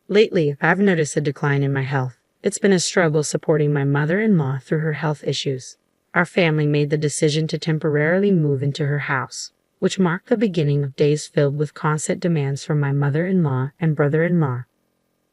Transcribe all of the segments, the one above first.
Lately, I've noticed a decline in my health. It's been a struggle supporting my mother-in-law through her health issues. Our family made the decision to temporarily move into her house, which marked the beginning of days filled with constant demands from my mother-in-law and brother-in-law.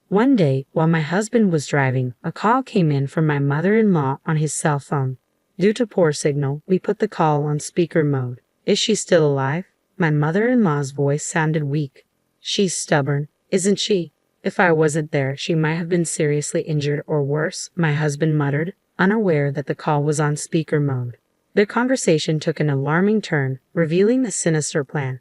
One day, while my husband was driving, a call came in from my mother-in-law on his cell phone. Due to poor signal, we put the call on speaker mode. Is she still alive? My mother-in-law's voice sounded weak. She's stubborn, isn't she? If I wasn't there, she might have been seriously injured or worse, my husband muttered, unaware that the call was on speaker mode. Their conversation took an alarming turn, revealing the sinister plan.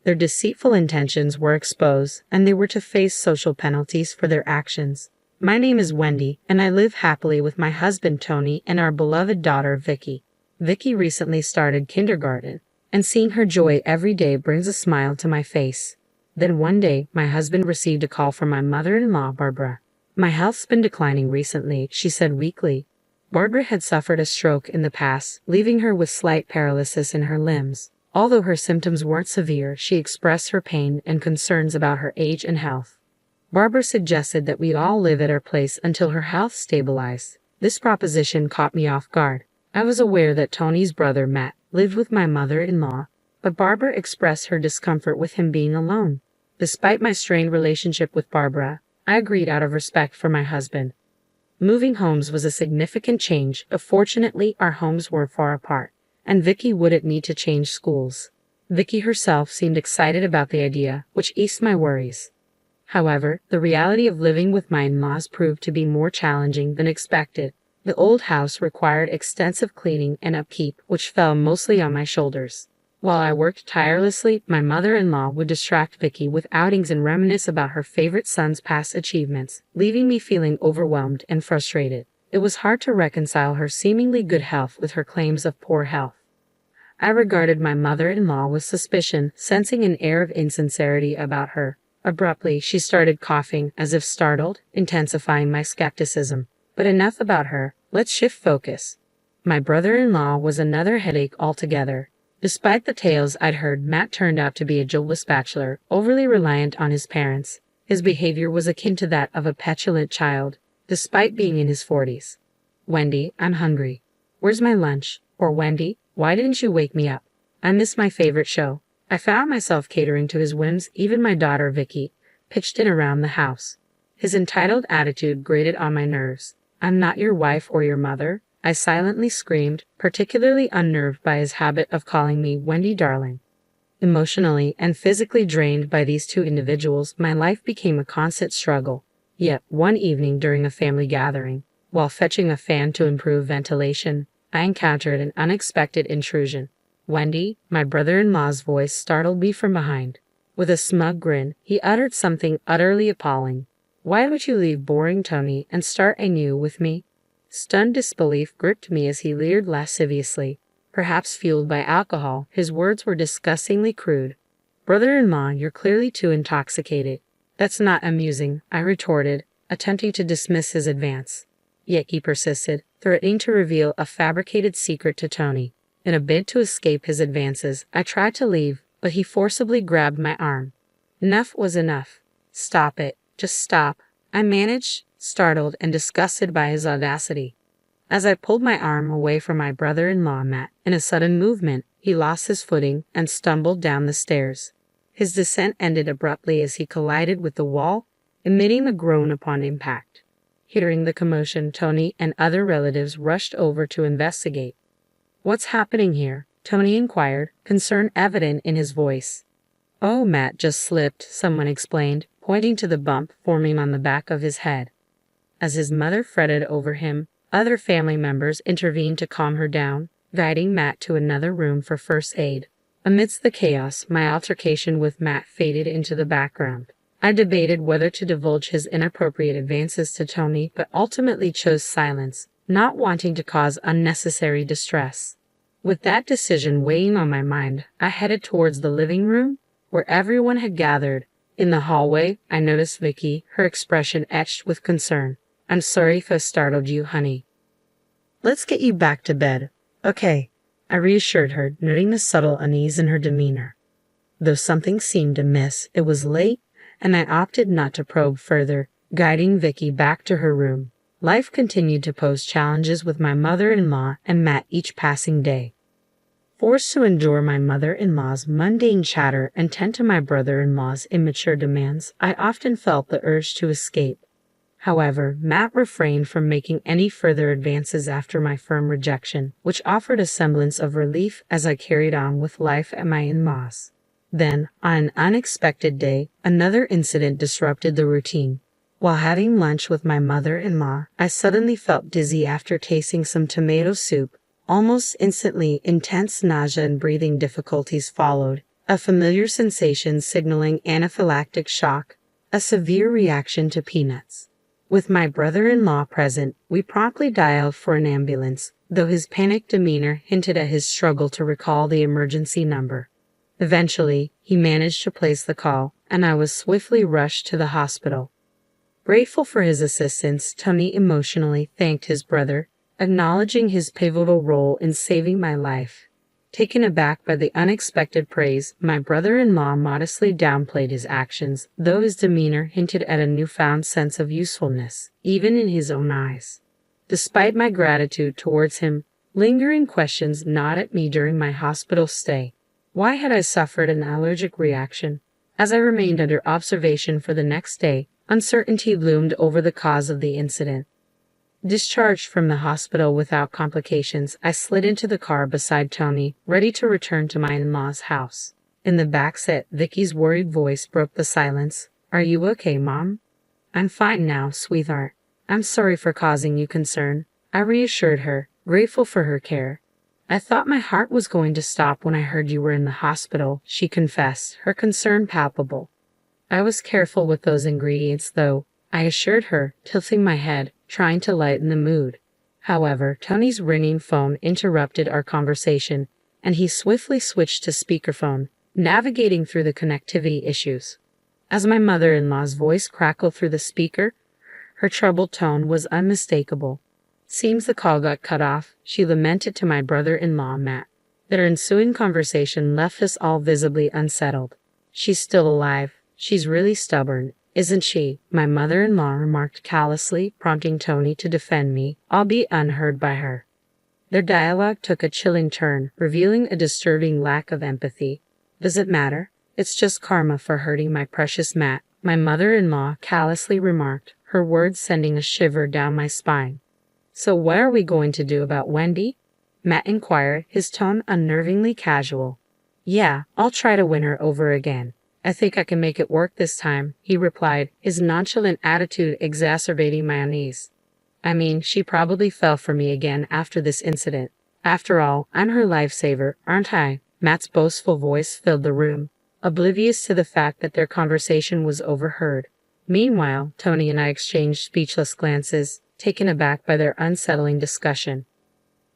Their deceitful intentions were exposed, and they were to face social penalties for their actions. My name is Wendy, and I live happily with my husband Tony and our beloved daughter Vicky. Vicky recently started kindergarten, and seeing her joy every day brings a smile to my face. Then one day, my husband received a call from my mother-in-law, Barbara. My health's been declining recently, she said weakly. Barbara had suffered a stroke in the past, leaving her with slight paralysis in her limbs. Although her symptoms weren't severe, she expressed her pain and concerns about her age and health. Barbara suggested that we all live at her place until her health stabilized. This proposition caught me off guard. I was aware that Tony's brother, Matt, lived with my mother-in-law, but Barbara expressed her discomfort with him being alone. Despite my strained relationship with Barbara, I agreed out of respect for my husband. Moving homes was a significant change, but fortunately our homes were far apart, and Vicky wouldn't need to change schools. Vicky herself seemed excited about the idea, which eased my worries. However, the reality of living with my in-laws proved to be more challenging than expected. The old house required extensive cleaning and upkeep, which fell mostly on my shoulders. While I worked tirelessly, my mother-in-law would distract Vicky with outings and reminisce about her favorite son's past achievements, leaving me feeling overwhelmed and frustrated. It was hard to reconcile her seemingly good health with her claims of poor health. I regarded my mother-in-law with suspicion, sensing an air of insincerity about her. Abruptly, she started coughing, as if startled, intensifying my skepticism. But enough about her, let's shift focus. My brother-in-law was another headache altogether. Despite the tales I'd heard, Matt turned out to be a jobless bachelor, overly reliant on his parents. His behavior was akin to that of a petulant child, despite being in his 40s. Wendy, I'm hungry. Where's my lunch? Or Wendy, why didn't you wake me up? I miss my favorite show. I found myself catering to his whims. Even my daughter Vicky pitched in around the house. His entitled attitude grated on my nerves. I'm not your wife or your mother, I silently screamed, particularly unnerved by his habit of calling me Wendy darling. Emotionally and physically drained by these two individuals, my life became a constant struggle. Yet, one evening during a family gathering, while fetching a fan to improve ventilation, I encountered an unexpected intrusion. Wendy, my brother-in-law's voice startled me from behind. With a smug grin, he uttered something utterly appalling. Why don't you leave boring Tony and start anew with me? Stunned disbelief gripped me as he leered lasciviously. Perhaps fueled by alcohol, his words were disgustingly crude. Brother-in-law, you're clearly too intoxicated. That's not amusing, I retorted, attempting to dismiss his advance. Yet he persisted, threatening to reveal a fabricated secret to Tony. In a bid to escape his advances, I tried to leave, but he forcibly grabbed my arm. Enough was enough. Stop it. Just stop. I managed, startled and disgusted by his audacity. As I pulled my arm away from my brother-in-law, Matt, in a sudden movement, he lost his footing and stumbled down the stairs. His descent ended abruptly as he collided with the wall, emitting a groan upon impact. Hearing the commotion, Tony and other relatives rushed over to investigate. What's happening here? Tony inquired, concern evident in his voice. Oh, Matt just slipped, someone explained, pointing to the bump forming on the back of his head. As his mother fretted over him, other family members intervened to calm her down, guiding Matt to another room for first aid. Amidst the chaos, my altercation with Matt faded into the background. I debated whether to divulge his inappropriate advances to Tony, but ultimately chose silence, not wanting to cause unnecessary distress. With that decision weighing on my mind, I headed towards the living room, where everyone had gathered. In the hallway, I noticed Vicky, her expression etched with concern. I'm sorry if I startled you, honey. Let's get you back to bed. Okay, I reassured her, noting the subtle unease in her demeanor. Though something seemed amiss, it was late, and I opted not to probe further, guiding Vicky back to her room. Life continued to pose challenges with my mother-in-law and Matt each passing day. Forced to endure my mother-in-law's mundane chatter and tend to my brother-in-law's immature demands, I often felt the urge to escape. However, Matt refrained from making any further advances after my firm rejection, which offered a semblance of relief as I carried on with life at my in-laws. Then, on an unexpected day, another incident disrupted the routine. While having lunch with my mother-in-law, I suddenly felt dizzy after tasting some tomato soup. Almost instantly, intense nausea and breathing difficulties followed, a familiar sensation signaling anaphylactic shock, a severe reaction to peanuts. With my brother-in-law present, we promptly dialed for an ambulance, though his panicked demeanor hinted at his struggle to recall the emergency number. Eventually, he managed to place the call, and I was swiftly rushed to the hospital. Grateful for his assistance, Tony emotionally thanked his brother, acknowledging his pivotal role in saving my life. Taken aback by the unexpected praise, my brother-in-law modestly downplayed his actions, though his demeanor hinted at a newfound sense of usefulness, even in his own eyes. Despite my gratitude towards him, lingering questions gnawed at me during my hospital stay. Why had I suffered an allergic reaction? As I remained under observation for the next day, uncertainty loomed over the cause of the incident. Discharged from the hospital without complications, I slid into the car beside Tony, ready to return to my in-laws' house. In the back seat, Vicky's worried voice broke the silence. "Are you okay, Mom?" "I'm fine now, sweetheart. I'm sorry for causing you concern," I reassured her, grateful for her care. "I thought my heart was going to stop when I heard you were in the hospital," she confessed, her concern palpable. "I was careful with those ingredients, though," I assured her, tilting my head, trying to lighten the mood. However, Tony's ringing phone interrupted our conversation, and he swiftly switched to speakerphone, navigating through the connectivity issues. As my mother-in-law's voice crackled through the speaker, her troubled tone was unmistakable. "Seems the call got cut off," she lamented to my brother-in-law, Matt. Their ensuing conversation left us all visibly unsettled. "She's still alive. She's really stubborn, isn't she?" my mother-in-law remarked callously, prompting Tony to defend me, albeit unheard by her. Their dialogue took a chilling turn, revealing a disturbing lack of empathy. "Does it matter? It's just karma for hurting my precious Matt," my mother-in-law callously remarked, her words sending a shiver down my spine. "So what are we going to do about Wendy?" Matt inquired, his tone unnervingly casual. "Yeah, I'll try to win her over again. I think I can make it work this time," he replied, his nonchalant attitude exacerbating my unease. "I mean, she probably fell for me again after this incident. After all, I'm her lifesaver, aren't I?" Matt's boastful voice filled the room, oblivious to the fact that their conversation was overheard. Meanwhile, Tony and I exchanged speechless glances, taken aback by their unsettling discussion.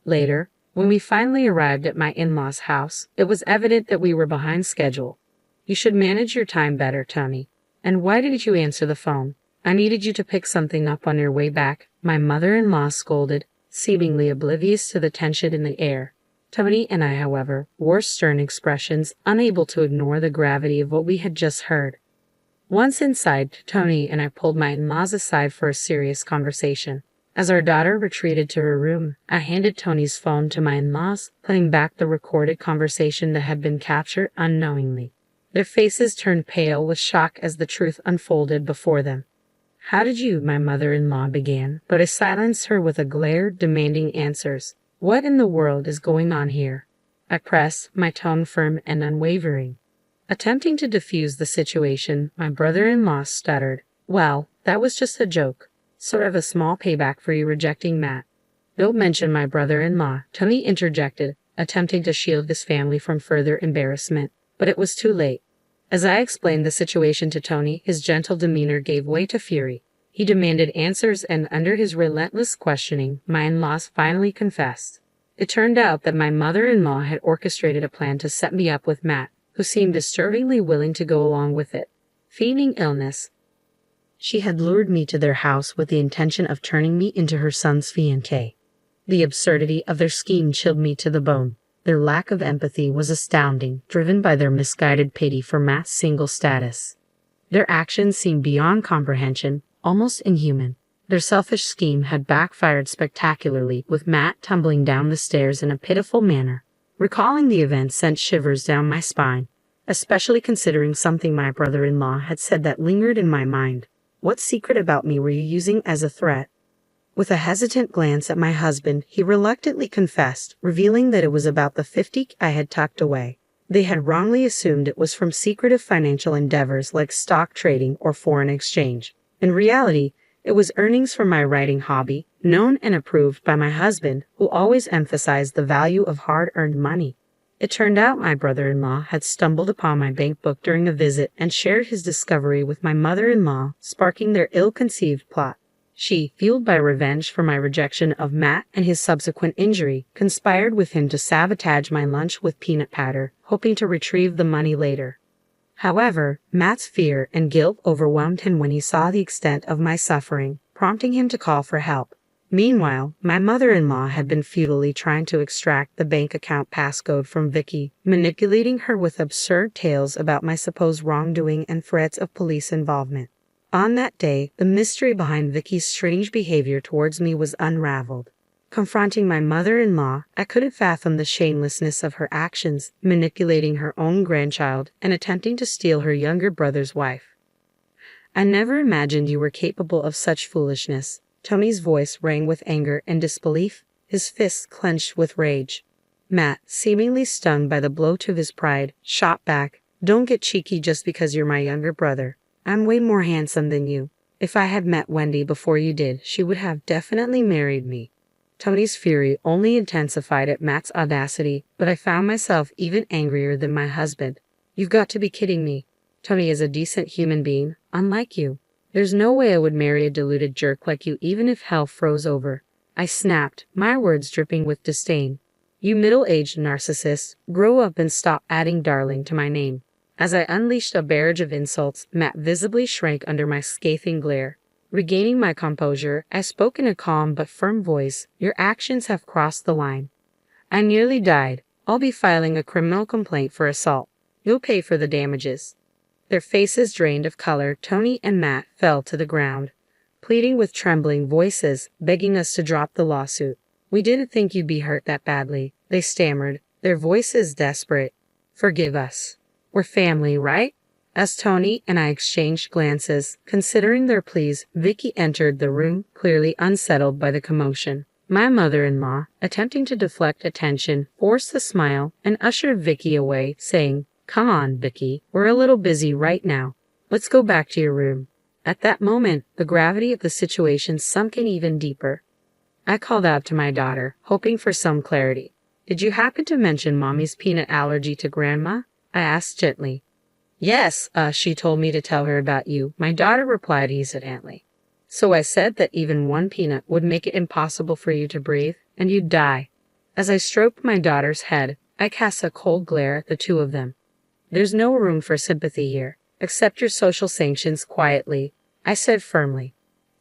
Later, when we finally arrived at my in-laws' house, it was evident that we were behind schedule. "You should manage your time better, Tony. And why didn't you answer the phone? I needed you to pick something up on your way back," my mother-in-law scolded, seemingly oblivious to the tension in the air. Tony and I, however, wore stern expressions, unable to ignore the gravity of what we had just heard. Once inside, Tony and I pulled my in-laws aside for a serious conversation. As our daughter retreated to her room, I handed Tony's phone to my in-laws, playing back the recorded conversation that had been captured unknowingly. Their faces turned pale with shock as the truth unfolded before them. "How did you?" my mother-in-law began, but I silenced her with a glare demanding answers. "What in the world is going on here?" I pressed, my tone firm and unwavering. Attempting to defuse the situation, my brother-in-law stuttered. "Well, that was just a joke. Sort of a small payback for you rejecting Matt." "Don't mention my brother-in-law," Tony interjected, attempting to shield his family from further embarrassment. But it was too late. As I explained the situation to Tony, his gentle demeanor gave way to fury. He demanded answers, and under his relentless questioning, my in-laws finally confessed. It turned out that my mother-in-law had orchestrated a plan to set me up with Matt, who seemed disturbingly willing to go along with it. Feigning illness, she had lured me to their house with the intention of turning me into her son's fiancé. The absurdity of their scheme chilled me to the bone. Their lack of empathy was astounding, driven by their misguided pity for Matt's single status. Their actions seemed beyond comprehension, almost inhuman. Their selfish scheme had backfired spectacularly, with Matt tumbling down the stairs in a pitiful manner. Recalling the event sent shivers down my spine, especially considering something my brother-in-law had said that lingered in my mind. What secret about me were you using as a threat? With a hesitant glance at my husband, he reluctantly confessed, revealing that it was about the 50 I had tucked away. They had wrongly assumed it was from secretive financial endeavors like stock trading or foreign exchange. In reality, it was earnings from my writing hobby, known and approved by my husband, who always emphasized the value of hard-earned money. It turned out my brother-in-law had stumbled upon my bank book during a visit and shared his discovery with my mother-in-law, sparking their ill-conceived plot. She, fueled by revenge for my rejection of Matt and his subsequent injury, conspired with him to sabotage my lunch with peanut powder, hoping to retrieve the money later. However, Matt's fear and guilt overwhelmed him when he saw the extent of my suffering, prompting him to call for help. Meanwhile, my mother-in-law had been futilely trying to extract the bank account passcode from Vicky, manipulating her with absurd tales about my supposed wrongdoing and threats of police involvement. On that day, the mystery behind Vicky's strange behavior towards me was unraveled. Confronting my mother-in-law, I couldn't fathom the shamelessness of her actions, manipulating her own grandchild and attempting to steal her younger brother's wife. I never imagined you were capable of such foolishness. Tony's voice rang with anger and disbelief, his fists clenched with rage. Matt, seemingly stung by the blow to his pride, shot back, "Don't get cheeky just because you're my younger brother. I'm way more handsome than you. If I had met Wendy before you did, she would have definitely married me." Tony's fury only intensified at Matt's audacity, but I found myself even angrier than my husband. "You've got to be kidding me. Tony is a decent human being, unlike you. There's no way I would marry a deluded jerk like you even if hell froze over." I snapped, my words dripping with disdain. "You middle-aged narcissist, grow up and stop adding darling to my name." As I unleashed a barrage of insults, Matt visibly shrank under my scathing glare. Regaining my composure, I spoke in a calm but firm voice. "Your actions have crossed the line. I nearly died. I'll be filing a criminal complaint for assault. You'll pay for the damages." Their faces drained of color, Tony and Matt fell to the ground, pleading with trembling voices, begging us to drop the lawsuit. "We didn't think you'd be hurt that badly," they stammered, their voices desperate. "Forgive us. We're family, right?" As Tony and I exchanged glances, considering their pleas, Vicky entered the room, clearly unsettled by the commotion. My mother-in-law, attempting to deflect attention, forced a smile and ushered Vicky away, saying, "Come on, Vicky, we're a little busy right now. Let's go back to your room." At that moment, the gravity of the situation sunk in even deeper. I called out to my daughter, hoping for some clarity. "Did you happen to mention Mommy's peanut allergy to Grandma?" I asked gently. "Yes, she told me to tell her about you," my daughter replied hesitantly. "So I said that even one peanut would make it impossible for you to breathe, and you'd die." As I stroked my daughter's head, I cast a cold glare at the two of them. "There's no room for sympathy here. Accept your social sanctions quietly," I said firmly.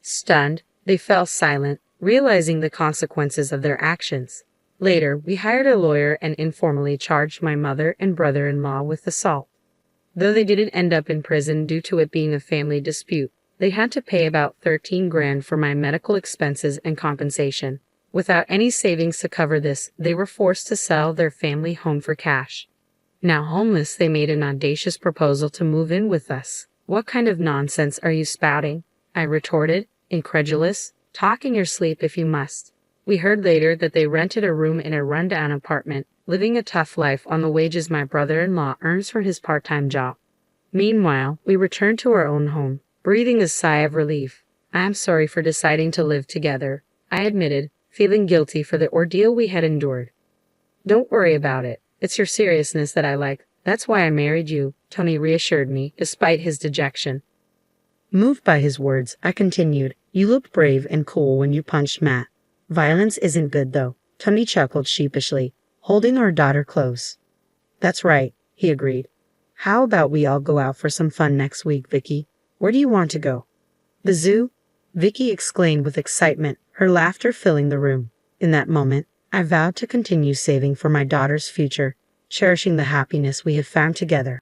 Stunned, they fell silent, realizing the consequences of their actions. Later, we hired a lawyer and informally charged my mother and brother-in-law with assault. Though they didn't end up in prison due to it being a family dispute, they had to pay about 13 grand for my medical expenses and compensation. Without any savings to cover this, they were forced to sell their family home for cash. Now homeless, they made an audacious proposal to move in with us. "What kind of nonsense are you spouting?" I retorted, incredulous. "Talk in your sleep if you must." We heard later that they rented a room in a rundown apartment, living a tough life on the wages my brother-in-law earns from his part-time job. Meanwhile, we returned to our own home, breathing a sigh of relief. "I am sorry for deciding to live together," I admitted, feeling guilty for the ordeal we had endured. "Don't worry about it. It's your seriousness that I like. That's why I married you," Tony reassured me, despite his dejection. Moved by his words, I continued, "You looked brave and cool when you punched Matt. Violence isn't good, though." Tony chuckled sheepishly, holding our daughter close. "That's right," he agreed. "How about we all go out for some fun next week, Vicky? Where do you want to go?" "The zoo?" Vicky exclaimed with excitement, her laughter filling the room. In that moment, I vowed to continue saving for my daughter's future, cherishing the happiness we had found together.